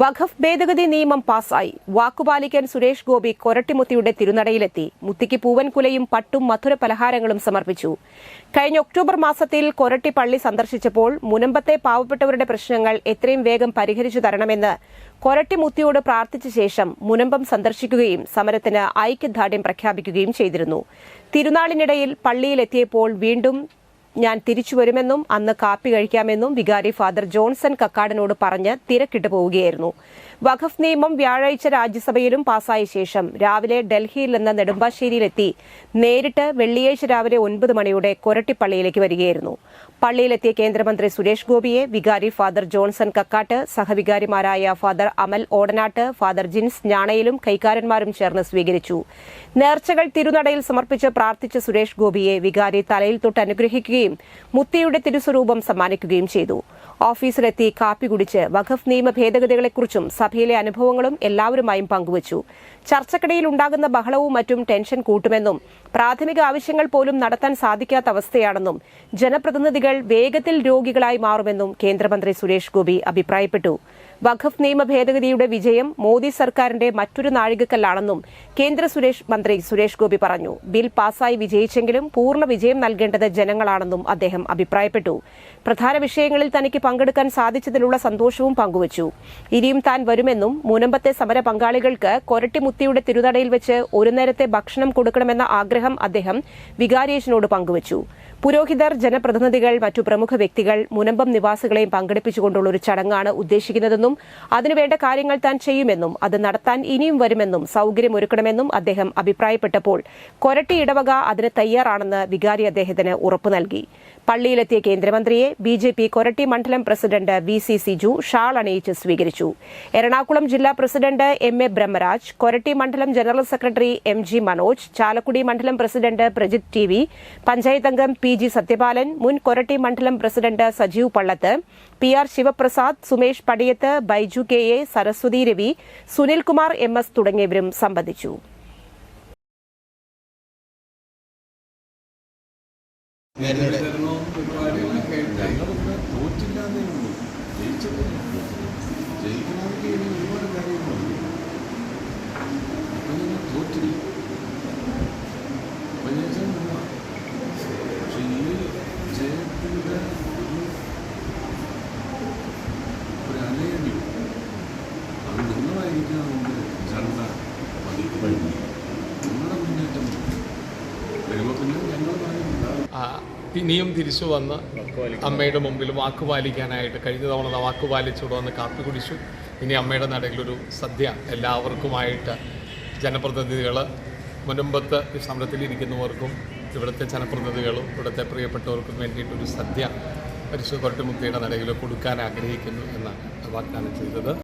വഖഫ് ഭേദഗതി നിയമം പാസായി. വാക്കുപാലിക്കാൻ സുരേഷ് ഗോപി കൊരട്ടിമുത്തിയുടെ തിരുനടയിലെത്തി. മുത്തിക്ക് പൂവൻകുലയും പട്ടും മധുര പലഹാരങ്ങളും സമർപ്പിച്ചു. കഴിഞ്ഞ ഒക്ടോബർ മാസത്തിൽ കൊരട്ടി പള്ളി സന്ദർശിച്ചപ്പോൾ മുനമ്പത്തെ പാവപ്പെട്ടവരുടെ പ്രശ്നങ്ങൾ എത്രയും വേഗം പരിഹരിച്ചു തരണമെന്ന് കൊരട്ടിമുത്തിയോട് പ്രാർത്ഥിച്ച ശേഷം മുനമ്പം സന്ദർശിക്കുകയും സമരത്തിന് ഐക്യദാർഢ്യം പ്രഖ്യാപിക്കുകയും ചെയ്തിരുന്നു. തിരുനാളിനിടയിൽ പള്ളിയിലെത്തിയപ്പോൾ വീണ്ടും ഞാൻ തിരിച്ചുവരുമെന്നും അന്ന് കാപ്പി കഴിക്കാമെന്നും വികാരി ഫാദർ ജോൺസൺ കക്കാടനോട് പറഞ്ഞ് തിരക്കിട്ട് പോവുകയായിരുന്നു. വഖഫ് നിയമം വ്യാഴാഴ്ച രാജ്യസഭയിലും പാസായ ശേഷം രാവിലെ ഡൽഹിയിൽ നിന്ന് നെടുമ്പാശ്ശേരിയിലെത്തി നേരിട്ട് വെള്ളിയാഴ്ച രാവിലെ 9 മണിയോടെ കൊരട്ടിപ്പള്ളിയിലേക്ക് വരികയായിരുന്നു. പള്ളിയിലെത്തിയ കേന്ദ്രമന്ത്രി സുരേഷ് ഗോപിയെ വികാരി ഫാദർ ജോൺസൺ കക്കാട്ട്, സഹവികാരിമാരായ ഫാദർ അമൽ ഓടനാട്ട്, ഫാദർ ജിൻസ് ഞാണയിലും കൈക്കാരന്മാരും ചേർന്ന് സ്വീകരിച്ചു. നേർച്ചകൾ തിരുനടയിൽ സമർപ്പിച്ച് പ്രാർത്ഥിച്ച സുരേഷ് ഗോപിയെ വികാരി തലയിൽ തൊട്ട് അനുഗ്രഹിക്കുകയും മുത്തിയുടെ തിരുസ്വരൂപം സമ്മാനിക്കുകയും ചെയ്തു. ഓഫീസിലെത്തി കാപ്പി കുടിച്ച് വഖഫ് നിയമ ഭേദഗതികളെക്കുറിച്ചും സഭയിലെ അനുഭവങ്ങളും എല്ലാവരുമായും പങ്കുവച്ചു. ചർച്ചക്കിടയിൽ ഉണ്ടാകുന്ന ബഹളവും മറ്റും ടെൻഷൻ കൂട്ടുമെന്നും പ്രാഥമിക ആവശ്യങ്ങൾ പോലും നടത്താൻ സാധിക്കാത്ത അവസ്ഥയാണെന്നും ജനപ്രതിനിധികൾ വേഗത്തിൽ രോഗികളായി മാറുമെന്നും കേന്ദ്രമന്ത്രി സുരേഷ് ഗോപി അഭിപ്രായപ്പെട്ടു. വഖഫ് നിയമ ഭേദഗതിയുടെ വിജയം മോദി സർക്കാരിന്റെ മറ്റൊരു നാഴികക്കല്ലാണെന്നും കേന്ദ്ര മന്ത്രി സുരേഷ് ഗോപി പറഞ്ഞു. ബിൽ പാസായി വിജയിച്ചെങ്കിലും പൂർണ്ണ വിജയം നൽകേണ്ടത് ജനങ്ങളാണെന്നും അദ്ദേഹം അഭിപ്രായപ്പെട്ടു. പ്രധാന വിഷയങ്ങളിൽ തനിക്ക് പങ്കെടുക്കാൻ സാധിച്ചതിലുള്ള സന്തോഷവും പങ്കുവച്ചു. ഇനിയും താൻ വരുമെന്നും മുനമ്പത്തെ സമര പങ്കാളികൾക്ക് കൊരട്ടിമുത്തിയുടെ തിരുനടയിൽ വെച്ച് ഒരു നേരത്തെ ഭക്ഷണം കൊടുക്കണമെന്ന ആഗ്രഹം അദ്ദേഹം വികാരിയേച്ചനോട് പങ്കുവച്ചു. പുരോഹിതർ, ജനപ്രതിനിധികൾ, മറ്റു പ്രമുഖ വ്യക്തികൾ, മുനമ്പം നിവാസികളെയും പങ്കെടുപ്പിച്ചുകൊണ്ടുള്ള ഒരു ചടങ്ങാണ് ഉദ്ദേശിക്കുന്നതെന്നും അതിനുവേണ്ട കാര്യങ്ങൾ താൻ ചെയ്യുമെന്നും അത് നടത്താൻ ഇനിയും വരുമെന്നും സൌകര്യമൊരുക്കണമെന്നും അദ്ദേഹം അഭിപ്രായപ്പെട്ടപ്പോൾ കൊരട്ടി ഇടവക അതിന് തയ്യാറാണെന്ന് വികാരി അദ്ദേഹത്തിന് ഉറപ്പു നൽകി. പള്ളിയിലെത്തിയ കേന്ദ്രമന്ത്രിയെ ബിജെപി കൊരട്ടി മണ്ഡലം പ്രസിഡന്റ് VC സിജു ഷാൾ അണിയിച്ച് സ്വീകരിച്ചു. എറണാകുളം ജില്ലാ പ്രസിഡന്റ് MA ബ്രഹ്മരാജ്, കൊരട്ടി മണ്ഡലം general secretary MG Manoj, Chalakudy മണ്ഡലം പ്രസിഡന്റ് പ്രജിത് TV, പഞ്ചായത്ത് അംഗം PG സത്യപാലൻ, മുൻ കൊരട്ടി മണ്ഡലം president Sajeev Pallath, PR Sivaprasad, Sumesh Padiyath, Baiju KA, Saraswathi Ravi, Sunilkumar MS തുടങ്ങിയവരും സംബന്ധിച്ചു. ഇനിയും തിരിച്ചു വന്ന് അമ്മയുടെ മുമ്പിൽ വാക്കുപാലിക്കാനായിട്ട് കഴിഞ്ഞ തവണ വാക്കുപാലിച്ചോട് വന്ന് കാപ്പി കുടിച്ചു. ഇനി അമ്മയുടെ നടയിലൊരു സദ്യ എല്ലാവർക്കുമായിട്ട് ജനപ്രതിനിധികൾ, മുനമ്പത്ത് സമരത്തിലിരിക്കുന്നവർക്കും ഇവിടുത്തെ ജനപ്രതിനിധികളും ഇവിടുത്തെ പ്രിയപ്പെട്ടവർക്കും വേണ്ടിയിട്ടൊരു സദ്യ പരിശുദ്ധ കൊരട്ടിമുത്തിയുടെ നടയിൽ കൊടുക്കാൻ ആഗ്രഹിക്കുന്നു എന്നാണ് വാഗ്ദാനം ചെയ്തത്.